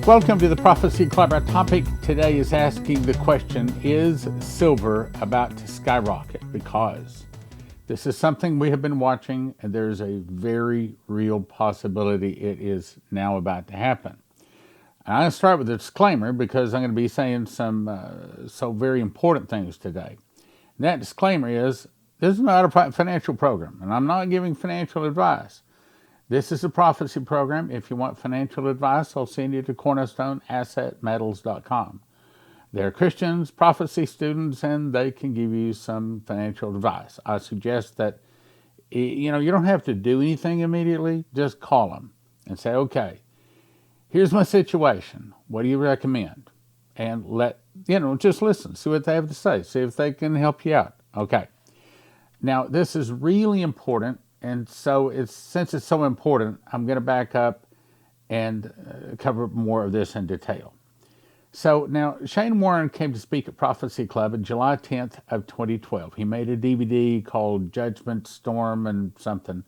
Welcome to the Prophecy Club. Our topic today is asking the question, is silver about to skyrocket? Because this is something we have been watching, and there's a very real possibility it is now about to happen. And I'm going to start with a disclaimer because I'm going to be saying some so very important things today. And that disclaimer is, this is not a financial program, and I'm not giving financial advice. This is a prophecy program. If you want financial advice, I'll send you to cornerstoneassetmetals.com. They're Christians, prophecy students, and they can give you some financial advice. I suggest that, you don't have to do anything immediately. Just call them and say, okay, here's my situation. What do you recommend? And just listen, see what they have to say, see if they can help you out. Okay. Now, this is really important. And so since it's so important, I'm going to back up and cover more of this in detail. So now, Shane Warren came to speak at Prophecy Club on July 10th of 2012. He made a DVD called Judgment, Storm, and something.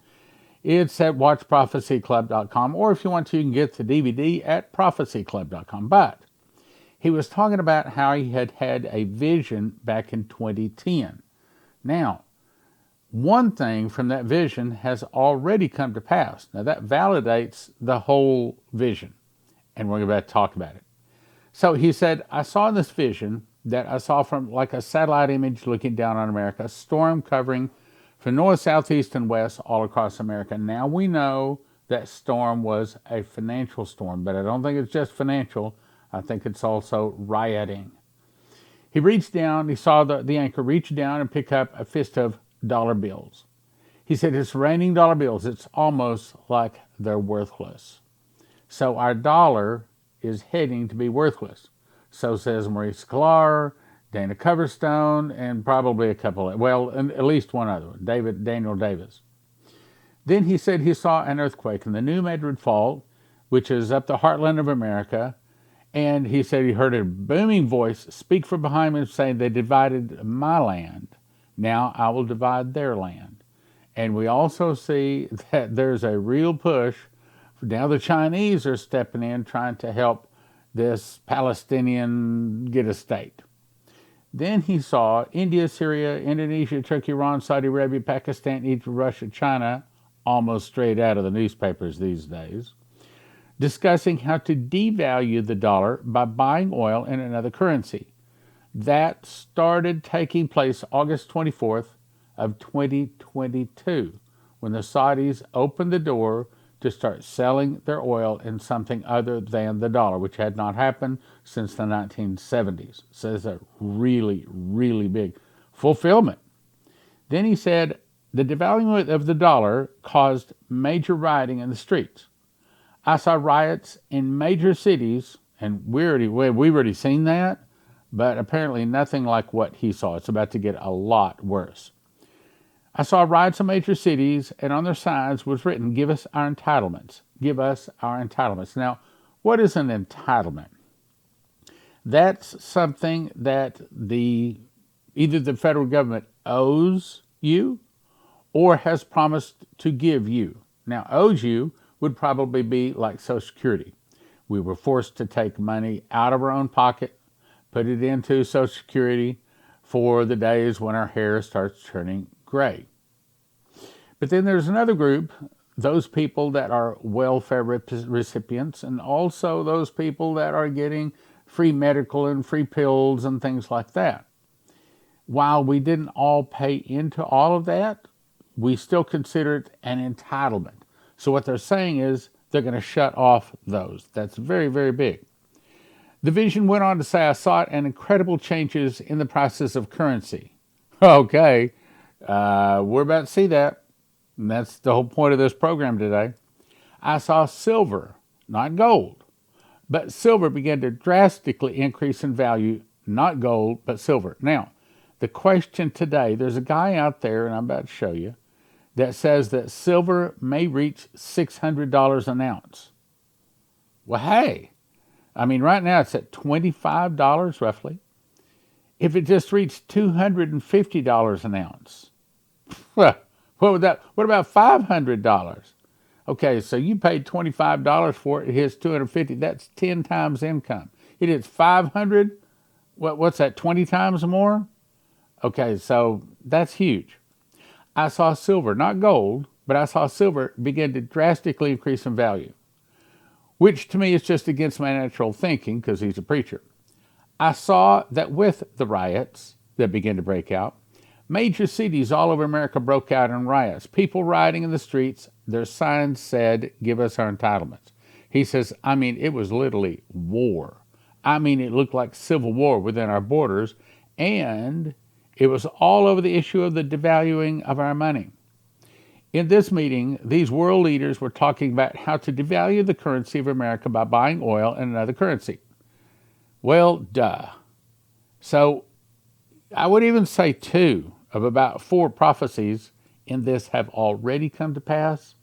It's at watchprophecyclub.com, or if you want to, you can get the DVD at prophecyclub.com. But he was talking about how he had a vision back in 2010. Now, one thing from that vision has already come to pass. Now that validates the whole vision, and we're about to talk about it. So he said, I saw in this vision that I saw from like a satellite image looking down on America, a storm covering from north, south, east, and west all across America. Now we know that storm was a financial storm, but I don't think it's just financial. I think it's also rioting. He reached down, he saw the anchor reach down and pick up a fist of dollar bills. He said, it's raining dollar bills. It's almost like they're worthless. So our dollar is heading to be worthless. So says Maurice Sklar, Dana Coverstone, and probably a couple, and at least one other one, Daniel Davis. Then he said he saw an earthquake in the New Madrid Fault, which is up the heartland of America. And he said he heard a booming voice speak from behind him saying, they divided my land. Now I will divide their land. And we also see that there's a real push. Now the Chinese are stepping in, trying to help this Palestinian get a state. Then he saw India, Syria, Indonesia, Turkey, Iran, Saudi Arabia, Pakistan, Egypt, Russia, China, almost straight out of the newspapers these days, discussing how to devalue the dollar by buying oil in another currency. That started taking place August 24th of 2022, when the Saudis opened the door to start selling their oil in something other than the dollar, which had not happened since the 1970s. So it's a really, really big fulfillment. Then he said the devaluing of the dollar caused major rioting in the streets. I saw riots in major cities, and we've already seen that, but apparently nothing like what he saw. It's about to get a lot worse. I saw riots in major cities, and on their signs was written, give us our entitlements. Give us our entitlements. Now, what is an entitlement? That's something that either the federal government owes you or has promised to give you. Now, owes you would probably be like Social Security. We were forced to take money out of our own pocket, put it into Social Security for the days when our hair starts turning gray. But then there's another group, those people that are welfare recipients, and also those people that are getting free medical and free pills and things like that. While we didn't all pay into all of that, we still consider it an entitlement. So what they're saying is they're going to shut off those. That's very, very big. The vision went on to say, I saw an incredible changes in the prices of currency. Okay, we're about to see that. And that's the whole point of this program today. I saw silver, not gold, but silver began to drastically increase in value, not gold, but silver. Now, the question today, there's a guy out there, and I'm about to show you, that says that silver may reach $600 an ounce. Well, hey, right now it's at $25 roughly. If it just reached $250 an ounce, well, what about $500? Okay, so you paid $25 for it. It hits 250. That's 10 times income. It hits 500. What's that? 20 times more. Okay, so that's huge. I saw silver, not gold, but I saw silver begin to drastically increase in value, which to me is just against my natural thinking because he's a preacher. I saw that with the riots that began to break out, major cities all over America broke out in riots. People rioting in the streets, their signs said, "Give us our entitlements." He says, it was literally war. It looked like civil war within our borders, and it was all over the issue of the devaluing of our money. In this meeting, these world leaders were talking about how to devalue the currency of America by buying oil and another currency. Well, duh. So I would even say 2 of about 4 prophecies in this have already come to pass.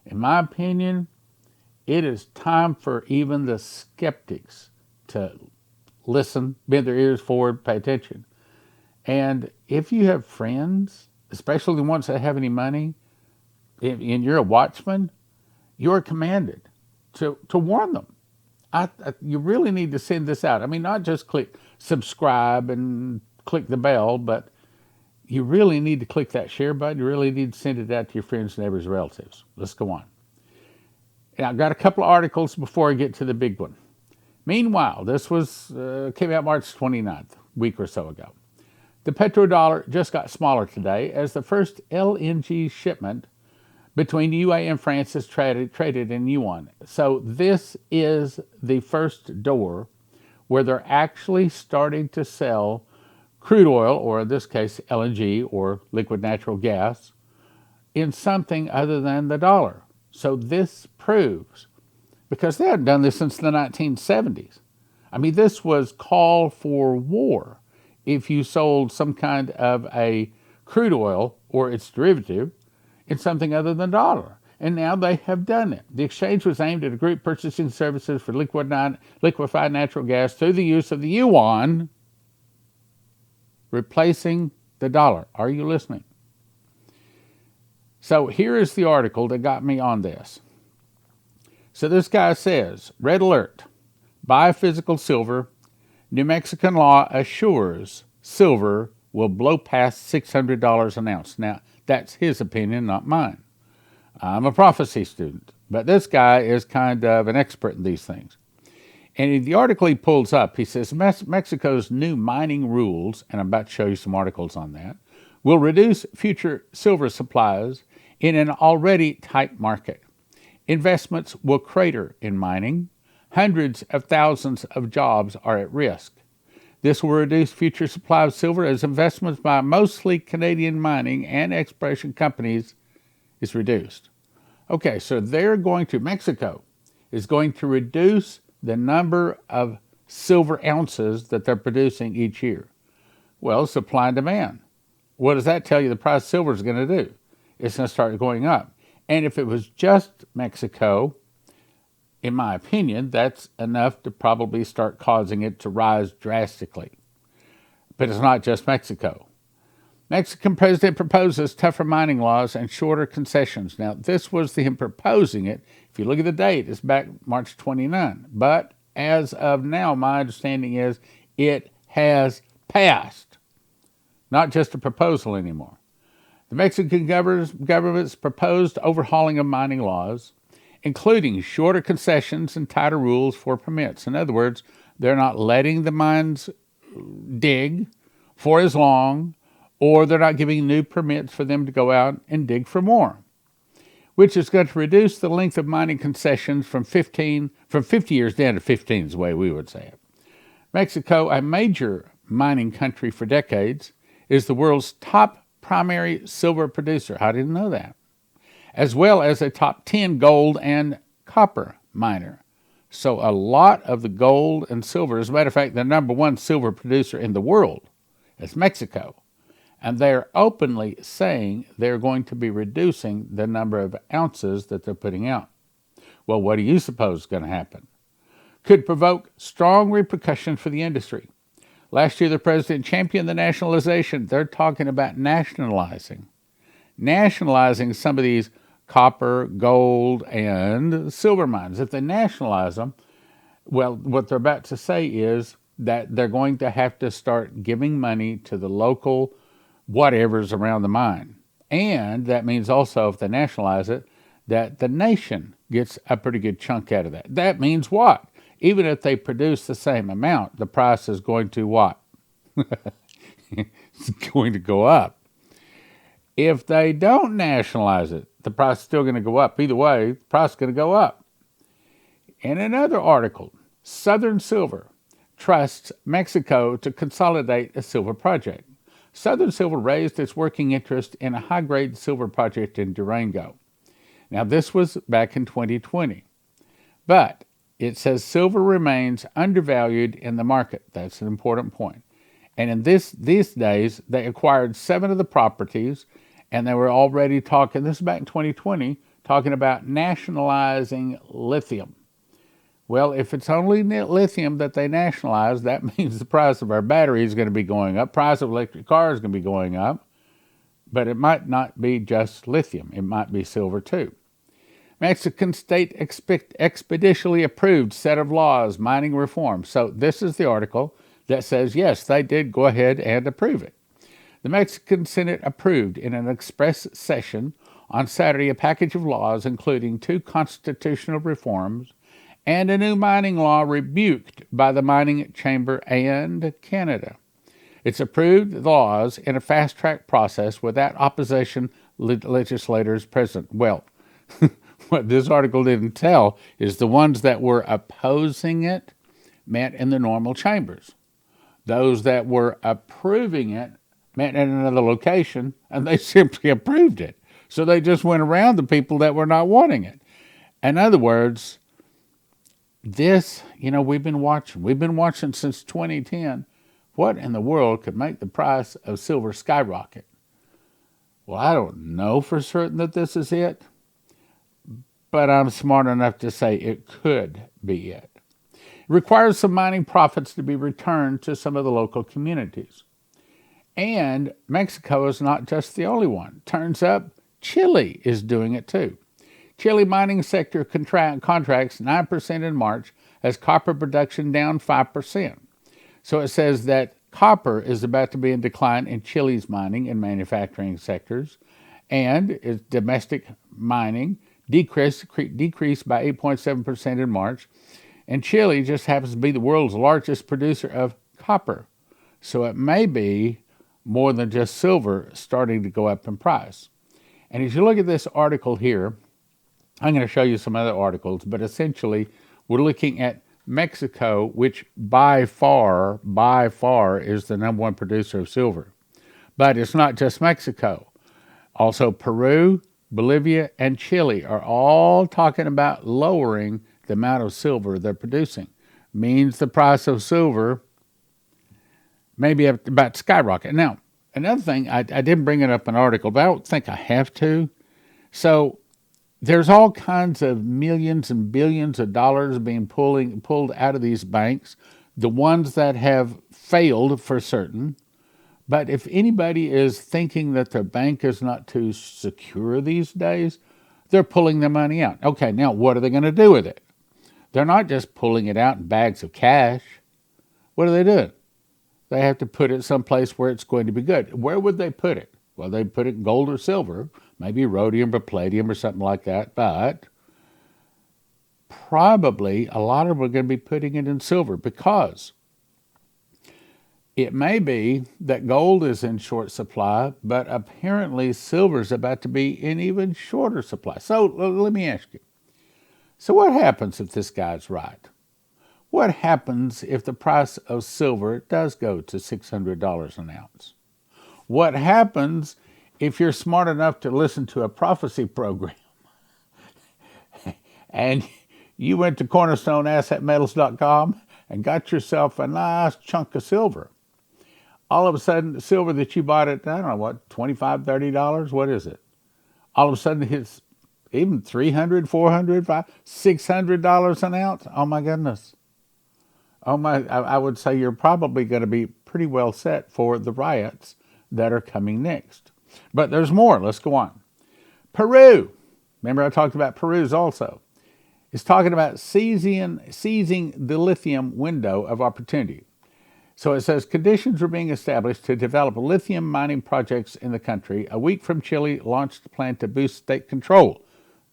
In my opinion, it is time for even the skeptics to listen, bend their ears forward, pay attention. And if you have friends, especially the ones that have any money, and you're a watchman, you're commanded to warn them. You really need to send this out. Not just click subscribe and click the bell, but you really need to click that share button. You really need to send it out to your friends, neighbors, relatives. Let's go on. And I've got a couple of articles before I get to the big one. Meanwhile, this came out March 29th, a week or so ago. The petrodollar just got smaller today as the first LNG shipment between UA and France is traded in Yuan. So this is the first door where they're actually starting to sell crude oil, or in this case LNG or liquid natural gas, in something other than the dollar. So this proves, because they hadn't done this since the 1970s. This was call for war. If you sold some kind of a crude oil or its derivative in something other than dollar. And now they have done it. The exchange was aimed at a group purchasing services for liquefied natural gas through the use of the Yuan, replacing the dollar. Are you listening? So here is the article that got me on this. So this guy says, red alert, buy physical silver. New Mexican law assures silver will blow past $600 an ounce. Now, that's his opinion, not mine. I'm a prophecy student, but this guy is kind of an expert in these things. And in the article he pulls up, he says Mexico's new mining rules, and I'm about to show you some articles on that, will reduce future silver supplies in an already tight market. Investments will crater in mining. Hundreds of thousands of jobs are at risk. This will reduce future supply of silver as investments by mostly Canadian mining and exploration companies is reduced. Okay, so Mexico is going to reduce the number of silver ounces that they're producing each year. Well, supply and demand. What does that tell you the price of silver is going to do? It's going to start going up. And if it was just Mexico, in my opinion, that's enough to probably start causing it to rise drastically. But it's not just Mexico. Mexican president proposes tougher mining laws and shorter concessions. Now, this was him proposing it. If you look at the date, it's back March 29. But as of now, my understanding is it has passed. Not just a proposal anymore. The Mexican government's proposed overhauling of mining laws, including shorter concessions and tighter rules for permits. In other words, they're not letting the mines dig for as long, or they're not giving new permits for them to go out and dig for more, which is going to reduce the length of mining concessions from 50 years down to 15 is the way we would say it. Mexico, a major mining country for decades, is the world's top primary silver producer. I didn't know that. As well as a top 10 gold and copper miner. So a lot of the gold and silver, as a matter of fact, the number one silver producer in the world is Mexico. And they're openly saying they're going to be reducing the number of ounces that they're putting out. Well, what do you suppose is going to happen? Could provoke strong repercussions for the industry. Last year, the president championed the nationalization. They're talking about nationalizing some of these copper, gold, and silver mines. If they nationalize them, well, what they're about to say is that they're going to have to start giving money to the local whatever's around the mine. And that means also, if they nationalize it, that the nation gets a pretty good chunk out of that. That means what? Even if they produce the same amount, the price is going to what? It's going to go up. If they don't nationalize it, the price is still going to go up. Either way, the price is going to go up. In another article, Southern Silver trusts Mexico to consolidate a silver project. Southern Silver raised its working interest in a high-grade silver project in Durango. Now, this was back in 2020. But it says silver remains undervalued in the market. That's an important point. And in these days, they acquired 7 of the properties, and they were already talking, this is back in 2020, talking about nationalizing lithium. Well, if it's only lithium that they nationalize, that means the price of our battery is going to be going up, price of electric cars is going to be going up, but it might not be just lithium. It might be silver too. Mexican state expeditiously approved set of laws, mining reform. So this is the article that says, yes, they did go ahead and approve it. The Mexican Senate approved in an express session on Saturday a package of laws including 2 constitutional reforms and a new mining law rebuked by the mining chamber and Canada. It's approved the laws in a fast-track process without opposition legislators present. Well, what this article didn't tell is the ones that were opposing it met in the normal chambers. Those that were approving it met in another location, and they simply approved it. So they just went around the people that were not wanting it. In other words, this, we've been watching since 2010. What in the world could make the price of silver skyrocket? Well, I don't know for certain that this is it, but I'm smart enough to say it could be it. It requires some mining profits to be returned to some of the local communities. And Mexico is not just the only one. Turns up, Chile is doing it too. Chile mining sector contracts 9% in March as copper production down 5%. So it says that copper is about to be in decline in Chile's mining and manufacturing sectors, and its domestic mining decreased by 8.7% in March, and Chile just happens to be the world's largest producer of copper. So it may be more than just silver starting to go up in price. And as you look at this article here, I'm going to show you some other articles, but essentially we're looking at Mexico, which by far is the number 1 producer of silver. But it's not just Mexico. Also Peru, Bolivia, and Chile are all talking about lowering the amount of silver they're producing. Means the price of silver may be about to skyrocket. Now, another thing, I didn't bring it up in an article, but I don't think I have to. So there's all kinds of millions and billions of dollars being pulled out of these banks, the ones that have failed for certain. But if anybody is thinking that their bank is not too secure these days, they're pulling their money out. Okay, now what are they going to do with it? They're not just pulling it out in bags of cash. What do they do? They have to put it someplace where it's going to be good. Where would they put it? Well, they'd put it in gold or silver, maybe rhodium or palladium or something like that, but probably a lot of them are going to be putting it in silver because it may be that gold is in short supply, but apparently silver is about to be in even shorter supply. So let me ask you, so what happens if this guy's right? What happens if the price of silver does go to $600 an ounce? What happens if you're smart enough to listen to a prophecy program and you went to cornerstoneassetmetals.com and got yourself a nice chunk of silver? All of a sudden, the silver that you bought at, I don't know what, $25, $30, what is it? All of a sudden, it's even $300, $400, $600 an ounce? Oh my goodness. Oh my, I would say you're probably going to be pretty well set for the riots that are coming next. But there's more. Let's go on. Peru. Remember I talked about peruse also. It's talking about seizing the lithium window of opportunity. So it says conditions are being established to develop lithium mining projects in the country. A week from Chile launched a plan to boost state control.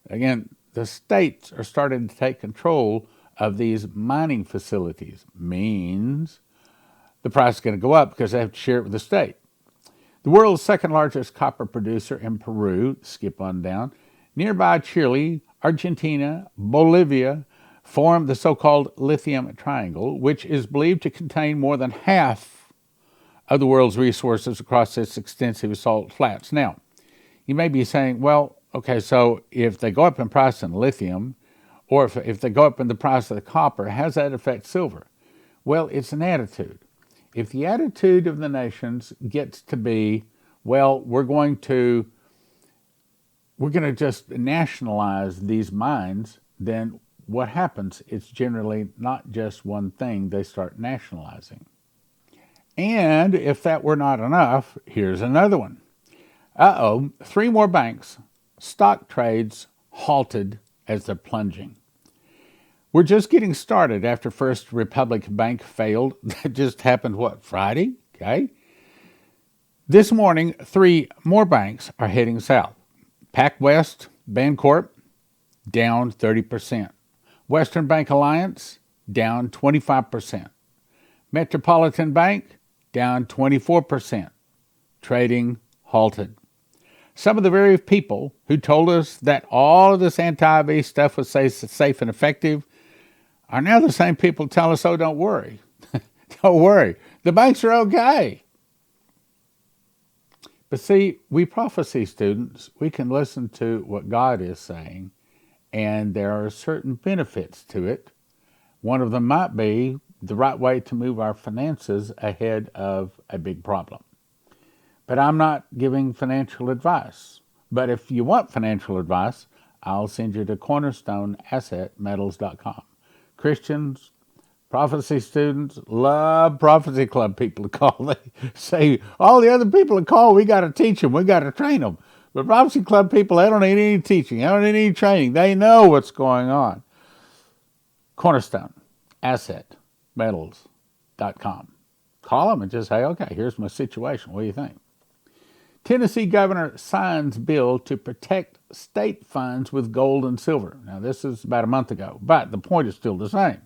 Again, the states are starting to take control of these mining facilities. Means the price is going to go up because they have to share it with the state. The world's second largest copper producer in Peru, skip on down, nearby Chile, Argentina, Bolivia, form the so-called lithium triangle, which is believed to contain more than half of the world's resources across its extensive salt flats. Now, you may be saying, well, okay, so if they go up in price in lithium, or if they go up in the price of the copper, how does that affect silver? Well, it's an attitude. If the attitude of the nations gets to be, well, we're going to just nationalize these mines, then what happens? It's generally not just one thing they start nationalizing. And if that were not enough, here's another one. 3 more banks, stock trades halted as they're plunging. We're just getting started after First Republic Bank failed. That just happened, Friday? Okay. This morning, 3 more banks are heading south. PacWest Bancorp, down 30%. Western Bank Alliance, down 25%. Metropolitan Bank, down 24%. Trading halted. Some of the very people who told us that all of this anti-IV stuff was safe and effective are now the same people who tell us, oh, don't worry. Don't worry. The banks are okay. But see, we prophecy students, we can listen to what God is saying, and there are certain benefits to it. One of them might be the right way to move our finances ahead of a big problem. But I'm not giving financial advice. But if you want financial advice, I'll send you to cornerstoneassetmetals.com. Christians, prophecy students, love Prophecy Club people to call. They say, all the other people to call, we got to teach them, we got to train them. But Prophecy Club people, they don't need any teaching, they don't need any training. They know what's going on. Cornerstoneassetmetals.com. Call them and just say, okay, here's my situation. What do you think? Tennessee governor signs bill to protect state funds with gold and silver. Now, this is about a month ago, but the point is still the same.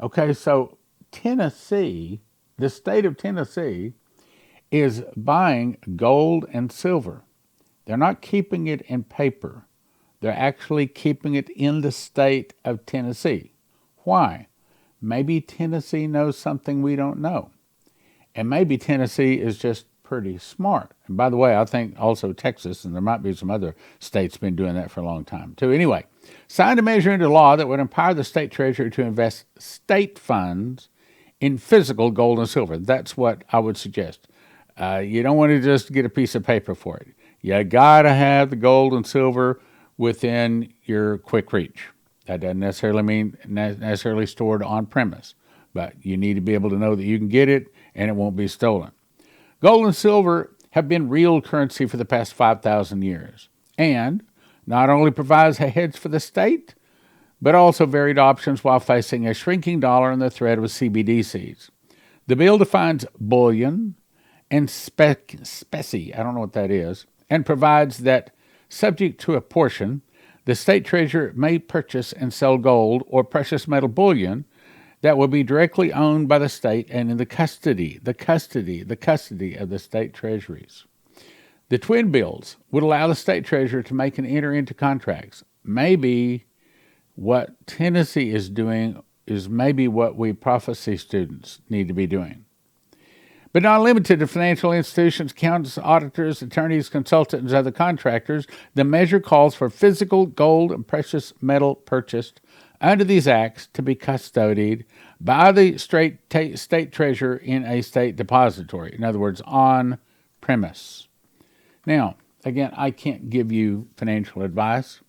Okay, so Tennessee, the state of Tennessee, is buying gold and silver. They're not keeping it in paper. They're actually keeping it in the state of Tennessee. Why? Maybe Tennessee knows something we don't know. And maybe Tennessee is just pretty smart. And by the way, I think also Texas, and there might be some other states been doing that for a long time too. Anyway, signed a measure into law that would empower the state treasurer to invest state funds in physical gold and silver. That's what I would suggest. You don't want to just get a piece of paper for it. You got to have the gold and silver within your quick reach. That doesn't necessarily mean necessarily stored on premise, but you need to be able to know that you can get it and it won't be stolen. Gold and silver have been real currency for the past 5,000 years, and not only provides a hedge for the state, but also varied options while facing a shrinking dollar and the threat of CBDCs. The bill defines bullion and specie, I don't know what that is, and provides that, subject to a portion, the state treasurer may purchase and sell gold or precious metal bullion that will be directly owned by the state and in the custody of the state treasuries. The twin bills would allow the state treasurer to make and enter into contracts. Maybe what Tennessee is doing is maybe what we prophecy students need to be doing. But not limited to financial institutions, accountants, auditors, attorneys, consultants, and other contractors, the measure calls for physical gold and precious metal purchased under these acts to be custodied by the state treasurer in a state depository. In other words, on premise. Now, again, I can't give you financial advice,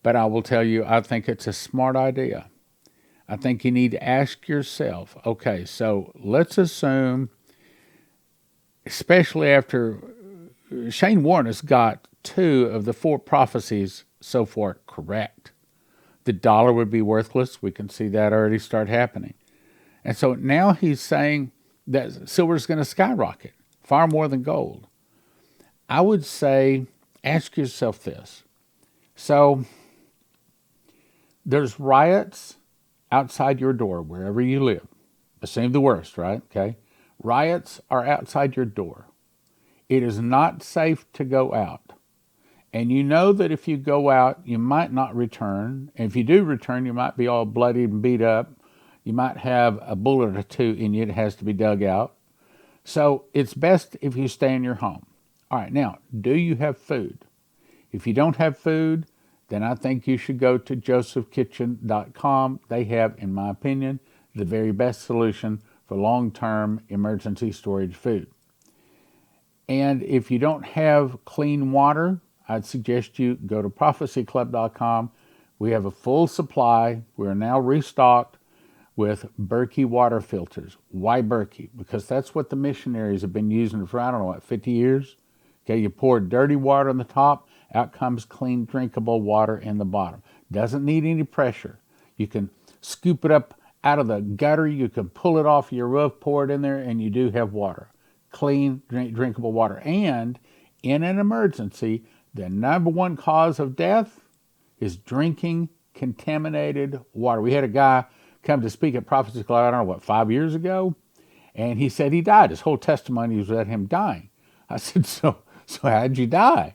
but I will tell you I think it's a smart idea. I think you need to ask yourself, okay, so let's assume, especially after Shane Warren has got 2 of the 4 prophecies so far correct. The dollar would be worthless. We can see that already start happening. And so now he's saying that silver is going to skyrocket far more than gold. I would say, ask yourself this. So there's riots outside your door, wherever you live. Assume the worst, right? Okay. Riots are outside your door. It is not safe to go out. And you know that if you go out, you might not return. And if you do return, you might be all bloody and beat up. You might have a bullet or two in you that has to be dug out. So it's best if you stay in your home. All right, now, do you have food? If you don't have food, then I think you should go to josephkitchen.com. They have, in my opinion, the very best solution for long-term emergency storage food. And if you don't have clean water, I'd suggest you go to prophecyclub.com. We have a full supply. We're now restocked with Berkey water filters. Why Berkey? Because that's what the missionaries have been using for, 50 years? Okay, you pour dirty water on the top, out comes clean, drinkable water in the bottom. Doesn't need any pressure. You can scoop it up out of the gutter, you can pull it off your roof, pour it in there, and you do have water. Clean, drinkable water. And in an emergency, the number one cause of death is drinking contaminated water. We had a guy come to speak at Prophecies Club, 5 years ago, and he said he died. His whole testimony was about him dying. I said, so how'd you die?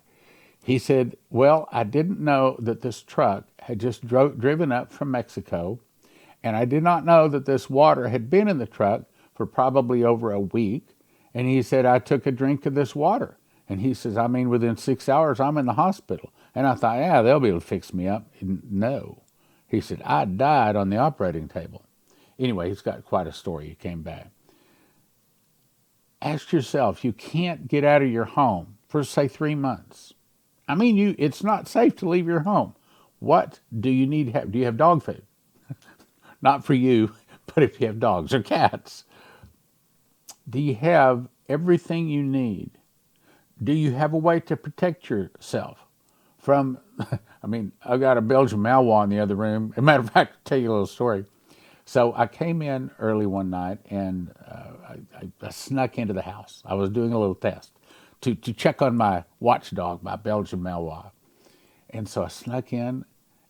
He said, well, I didn't know that this truck had just driven up from Mexico, and I did not know that this water had been in the truck for probably over a week. And he said, I took a drink of this water. And he says, within 6 hours, I'm in the hospital. And I thought, yeah, they'll be able to fix me up. No. He said, I died on the operating table. Anyway, he's got quite a story. He came back. Ask yourself, you can't get out of your home for, say, 3 months. It's not safe to leave your home. What do you need to have? Do you have dog food? Not for you, but if you have dogs or cats. Do you have everything you need? Do you have a way to protect yourself from, I've got a Belgian Malinois in the other room. As a matter of fact, I'll tell you a little story. So I came in early one night and I snuck into the house. I was doing a little test to check on my watchdog, my Belgian Malinois. And so I snuck in,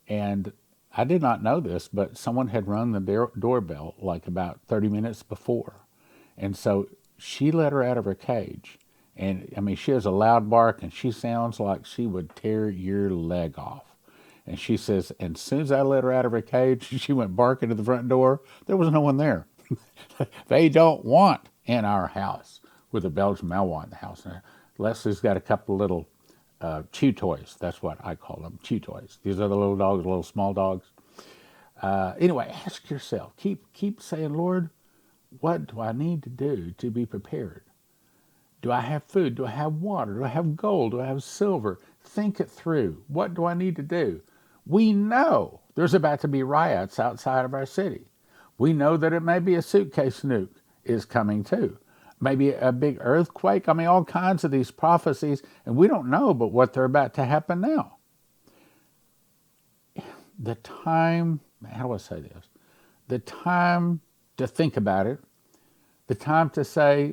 and I did not know this, but someone had rung the doorbell like about 30 minutes before. And so she let her out of her cage. And she has a loud bark, and she sounds like she would tear your leg off. And she says, and as soon as I let her out of her cage, she went barking to the front door. There was no one there. They don't want in our house with a Belgian Malinois in the house. Now, Leslie's got a couple of little chew toys. That's what I call them, chew toys. These are the little dogs, little small dogs. Anyway, ask yourself, keep saying, Lord, what do I need to do to be prepared? Do I have food? Do I have water? Do I have gold? Do I have silver? Think it through. What do I need to do? We know there's about to be riots outside of our city. We know that it may be a suitcase nuke is coming too. Maybe a big earthquake. All kinds of these prophecies, and we don't know but what they're about to happen now. The time, how do I say this? The time to think about it, the time to say,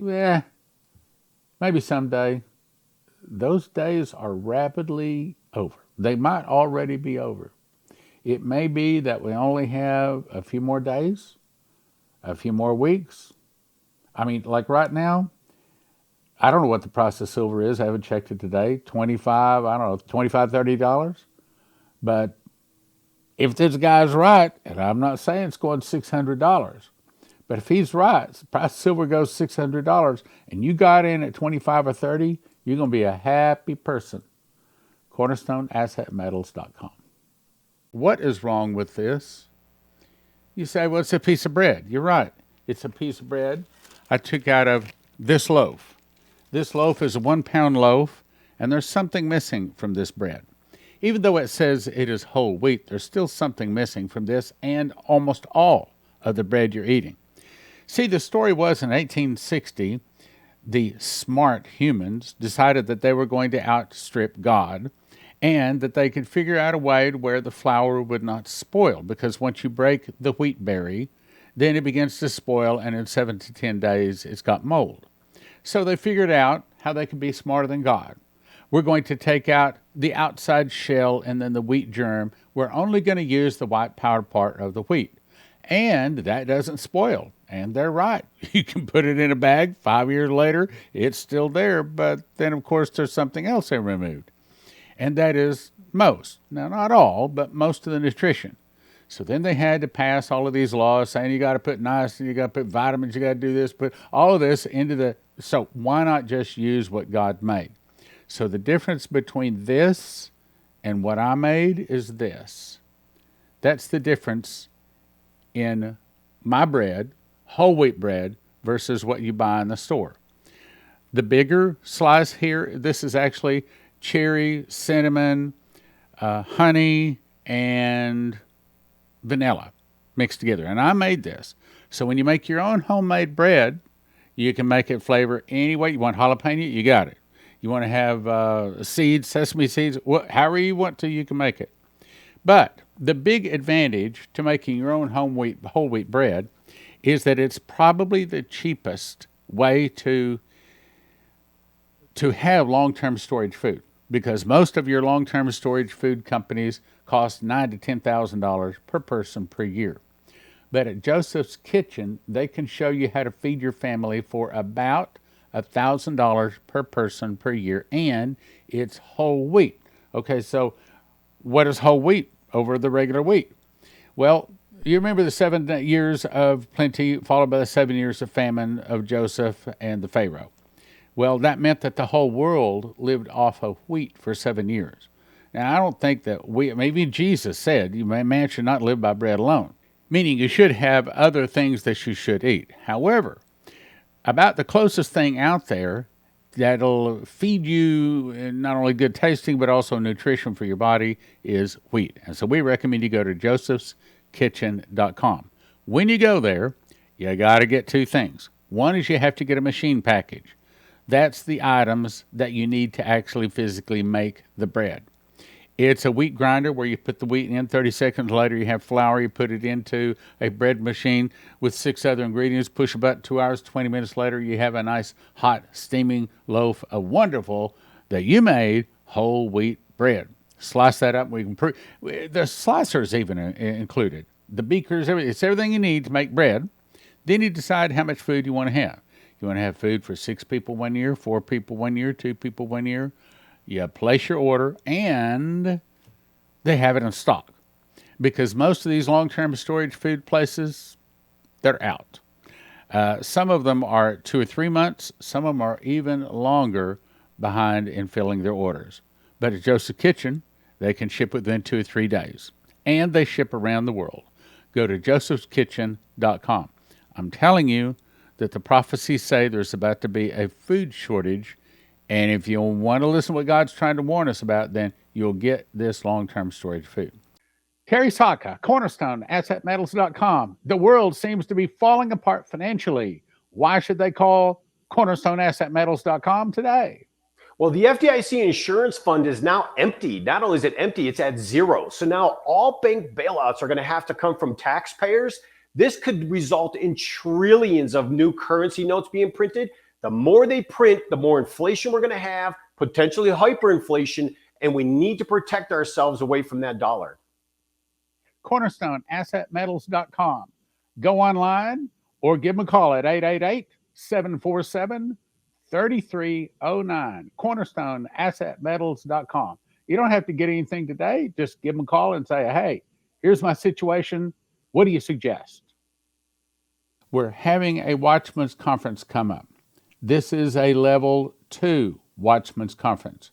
maybe someday, those days are rapidly over. They might already be over. It may be that we only have a few more days, a few more weeks. Like right now, I don't know what the price of silver is. I haven't checked it today. $25, $30. But if this guy's right, and I'm not saying it's going $600, but if he's right, the price of silver goes $600, and you got in at 25 or 30, you're going to be a happy person. CornerstoneAssetMetals.com. What is wrong with this? You say, well, it's a piece of bread. You're right. It's a piece of bread I took out of this loaf. This loaf is a 1 pound loaf, and there's something missing from this bread. Even though it says it is whole wheat, there's still something missing from this and almost all of the bread you're eating. See, the story was in 1860, the smart humans decided that they were going to outstrip God, and that they could figure out a way to where the flour would not spoil, because once you break the wheat berry, then it begins to spoil, and in 7 to 10 days, it's got mold. So they figured out how they could be smarter than God. We're going to take out the outside shell and then the wheat germ. We're only going to use the white powder part of the wheat. And that doesn't spoil. And they're right. You can put it in a bag. 5 years later, it's still there. But then, of course, there's something else they removed. And that is most. Now, not all, but most of the nutrition. So then they had to pass all of these laws saying you got to put niacin, you got to put vitamins, you got to do this, put all of this into the... So why not just use what God made? So the difference between this and what I made is this. That's the difference in my bread, whole wheat bread, versus what you buy in the store. The bigger slice here, this is actually cherry, cinnamon, honey, and vanilla mixed together. And I made this. So when you make your own homemade bread, you can make it flavor any way. You want jalapeno, you got it. You want to have seeds, sesame seeds, however you want to, you can make it. But the big advantage to making your own whole wheat bread is that it's probably the cheapest way to have long-term storage food, because most of your long-term storage food companies cost $9,000 to $10,000 per person per year. But at Joseph's Kitchen, they can show you how to feed your family for about $1,000 per person per year, and it's whole wheat. Okay, so what is whole wheat over the regular wheat? Well, you remember the 7 years of plenty followed by the 7 years of famine of Joseph and the Pharaoh. Well, that meant that the whole world lived off of wheat for 7 years. Now, I don't think that maybe Jesus said, man should not live by bread alone, meaning you should have other things that you should eat. However, about the closest thing out there that'll feed you not only good tasting, but also nutrition for your body is wheat. And so we recommend you go to josephskitchen.com. When you go there, you got to get two things. One is you have to get a machine package. That's the items that you need to actually physically make the bread. It's a wheat grinder where you put the wheat in. 30 seconds later, you have flour. You put it into a bread machine with 6 other ingredients. Push a button, 2 hours, 20 minutes later, you have a nice, hot, steaming loaf of wonderful that you made whole wheat bread. Slice that up. The slicer's even included. The beakers, it's everything you need to make bread. Then you decide how much food you want to have. You want to have food for 6 people 1 year, 4 people 1 year, 2 people 1 year. You place your order, and they have it in stock. Because most of these long-term storage food places, they're out. Some of them are 2 or 3 months. Some of them are even longer behind in filling their orders. But at Joseph's Kitchen, they can ship within 2 or 3 days. And they ship around the world. Go to josephskitchen.com. I'm telling you that the prophecies say there's about to be a food shortage. And if you want to listen to what God's trying to warn us about, then you'll get this long-term storage food. Terry Saka, Cornerstone, AssetMetals.com. The world seems to be falling apart financially. Why should they call Cornerstone AssetMetals.com today? Well, the FDIC insurance fund is now empty. Not only is it empty, it's at zero. So now all bank bailouts are going to have to come from taxpayers. This could result in trillions of new currency notes being printed. The more they print, the more inflation we're going to have, potentially hyperinflation, and we need to protect ourselves away from that dollar. Cornerstone AssetMetals.com. Go online or give them a call at 888-747-3309. Cornerstone AssetMetals.com. You don't have to get anything today. Just give them a call and say, hey, here's my situation. What do you suggest? We're having a Watchmen's Conference come up. This is a level 2 Watchmen's Conference.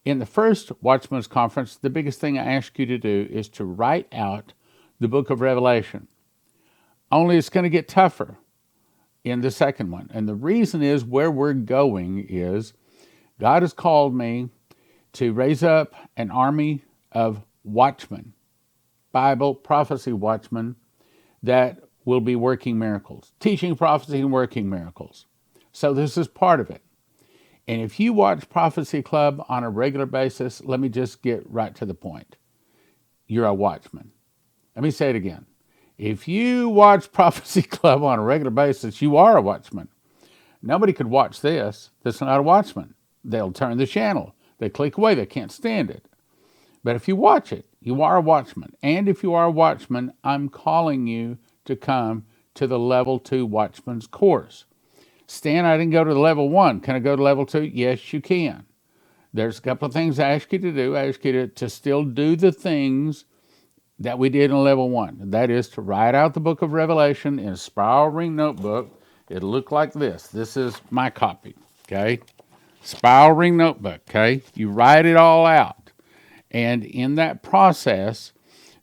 In the first Watchmen's Conference, the biggest thing I ask you to do is to write out the book of Revelation. Only it's going to get tougher in the second one. And the reason is where we're going is God has called me to raise up an army of watchmen, Bible prophecy watchmen, that will be working miracles, teaching prophecy and working miracles. So this is part of it. And if you watch Prophecy Club on a regular basis, let me just get right to the point. You're a watchman. Let me say it again. If you watch Prophecy Club on a regular basis, you are a watchman. Nobody could watch this that's not a watchman. They'll turn the channel. They click away. They can't stand it. But if you watch it, you are a watchman. And if you are a watchman, I'm calling you to come to the level 2 watchman's course. Stan, I didn't go to the level 1. Can I go to level 2? Yes, you can. There's a couple of things I ask you to do. I ask you to still do the things that we did in level 1. That is to write out the book of Revelation in a spiral ring notebook. It'll look like this. This is my copy, okay? Spiral ring notebook, okay? You write it all out. And in that process,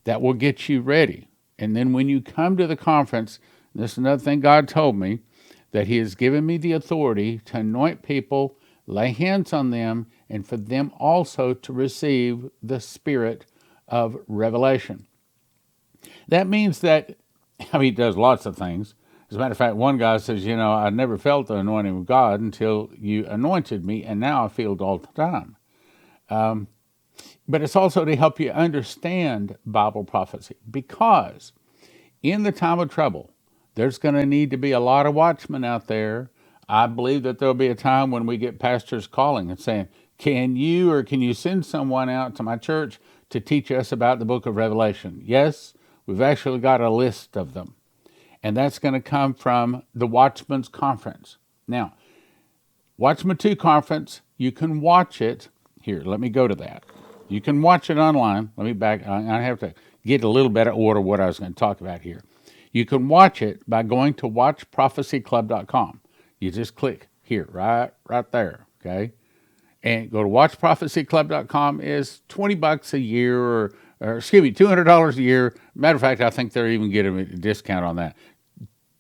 that will get you ready. And then when you come to the conference, this is another thing God told me, that he has given me the authority to anoint people, lay hands on them, and for them also to receive the spirit of revelation. That means that, he does lots of things. As a matter of fact, one guy says, I never felt the anointing of God until you anointed me, and now I feel it all the time. But it's also to help you understand Bible prophecy, because in the time of trouble, there's going to need to be a lot of watchmen out there. I believe that there'll be a time when we get pastors calling and saying, can you send someone out to my church to teach us about the book of Revelation? Yes, we've actually got a list of them. And that's going to come from the Watchmen's Conference. Now, Watchman 2 Conference, you can watch it. Here, let me go to that. You can watch it online. Let me back. I have to get a little bit of order what I was going to talk about here. You can watch it by going to watchprophecyclub.com. You just click here, right there, okay? And go to watchprophecyclub.com. Is $20 a year, or $200 a year. Matter of fact, I think they're even getting a discount on that.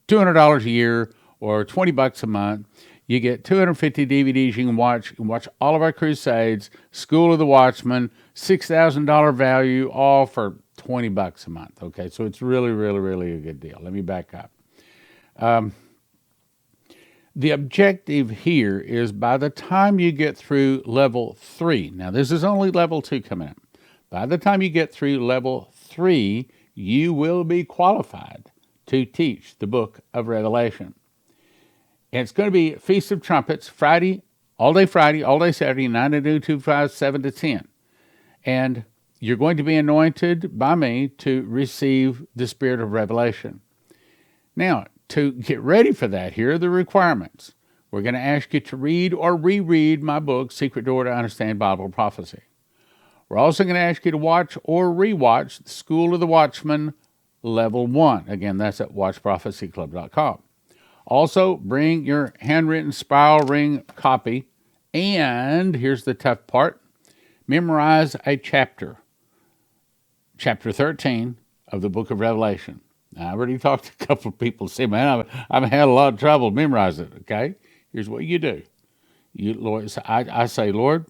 $200 a year or $20 a month. You get 250 DVDs you can watch. You can watch all of our crusades, School of the Watchman, $6,000 value, all for $20 a month. Okay, so it's really, really, really a good deal. Let me back up. The objective here is by the time you get through level 3, now this is only level 2 coming up. By the time you get through level 3, you will be qualified to teach the book of Revelation. And it's going to be Feast of Trumpets, Friday, all day Saturday, 9 to noon, 2 to 5, 7 to 10. And you're going to be anointed by me to receive the spirit of revelation. Now, to get ready for that, here are the requirements. We're going to ask you to read or reread my book, Secret Door to Understand Bible Prophecy. We're also going to ask you to watch or rewatch the School of the Watchman Level 1. Again, that's at watchprophecyclub.com. Also, bring your handwritten spiral ring copy, and here's the tough part, memorize a chapter 13 of the book of Revelation. Now, I already talked to a couple of people and said, man, I've had a lot of trouble memorizing it, okay? Here's what you do. Lord, I say, Lord,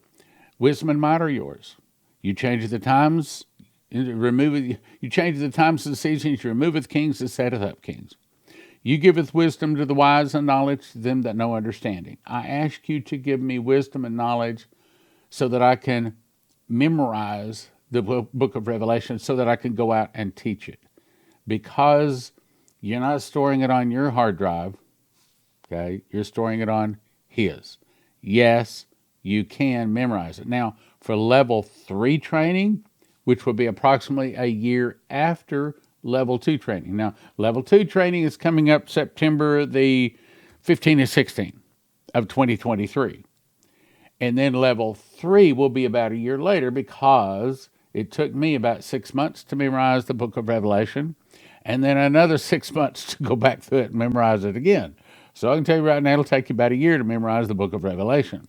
wisdom and might are yours. You change the times, you change the times and seasons, you removeth kings and setteth up kings. You giveth wisdom to the wise and knowledge to them that know understanding. I ask you to give me wisdom and knowledge so that I can memorize the book of Revelation, so that I can go out and teach it. Because you're not storing it on your hard drive, okay? You're storing it on his. Yes, you can memorize it. Now, for level 3 training, which will be approximately a year after level 2 training. Now, level 2 training is coming up September the 15th and 16th of 2023. And then level 3 will be about a year later, because it took me about 6 months to memorize the book of Revelation, and then another 6 months to go back through it and memorize it again. So I can tell you right now, it'll take you about a year to memorize the book of Revelation.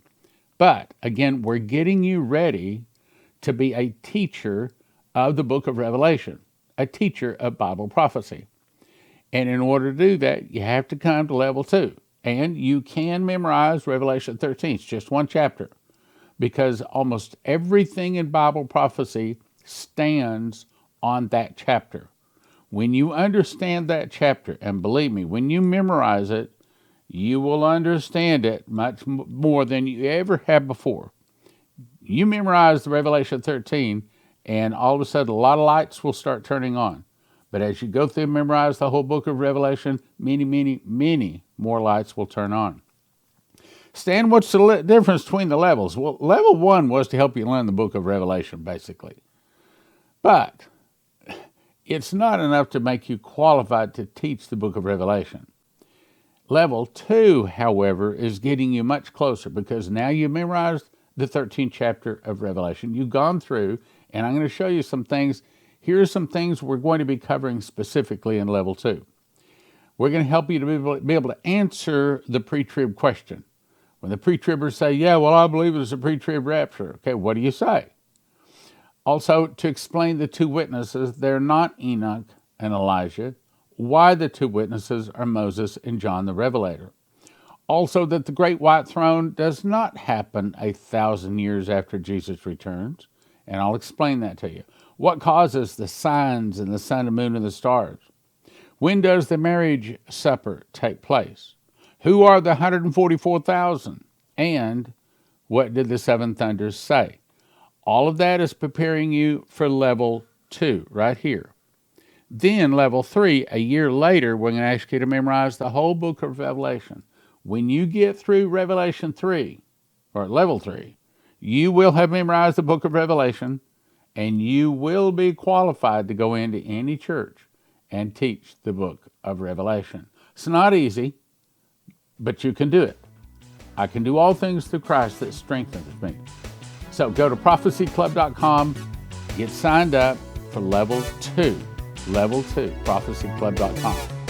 But again, we're getting you ready to be a teacher of the book of Revelation, a teacher of Bible prophecy. And in order to do that, you have to come to level 2. And you can memorize Revelation 13. It's just one chapter, because almost everything in Bible prophecy stands on that chapter. When you understand that chapter, and believe me, when you memorize it, you will understand it much more than you ever have before. You memorize the Revelation 13, and all of a sudden, a lot of lights will start turning on. But as you go through and memorize the whole book of Revelation, many, many, many more lights will turn on. Stan, what's the difference between the levels? Well, level 1 was to help you learn the book of Revelation, basically. But it's not enough to make you qualified to teach the book of Revelation. Level 2, however, is getting you much closer because now you've memorized the 13th chapter of Revelation. You've gone through, and I'm going to show you some things. Here are some things we're going to be covering specifically in level 2. We're going to help you to be able to answer the pre-trib question. When the pre-tribbers say, yeah, well, I believe it's a pre-trib rapture. Okay, what do you say? Also, to explain the two witnesses, they're not Enoch and Elijah, why the two witnesses are Moses and John the Revelator. Also, that the great white throne does not happen 1,000 years after Jesus returns, and I'll explain that to you. What causes the signs in the sun and moon and the stars? When does the marriage supper take place? Who are the 144,000? And what did the seven thunders say? All of that is preparing you for level 2 right here. Then level 3, a year later, we're going to ask you to memorize the whole book of Revelation. When you get through Revelation 3, or level 3, you will have memorized the book of Revelation, and you will be qualified to go into any church and teach the book of Revelation. It's not easy, but you can do it. I can do all things through Christ that strengthens me. So go to prophecyclub.com, get signed up for level 2, prophecyclub.com.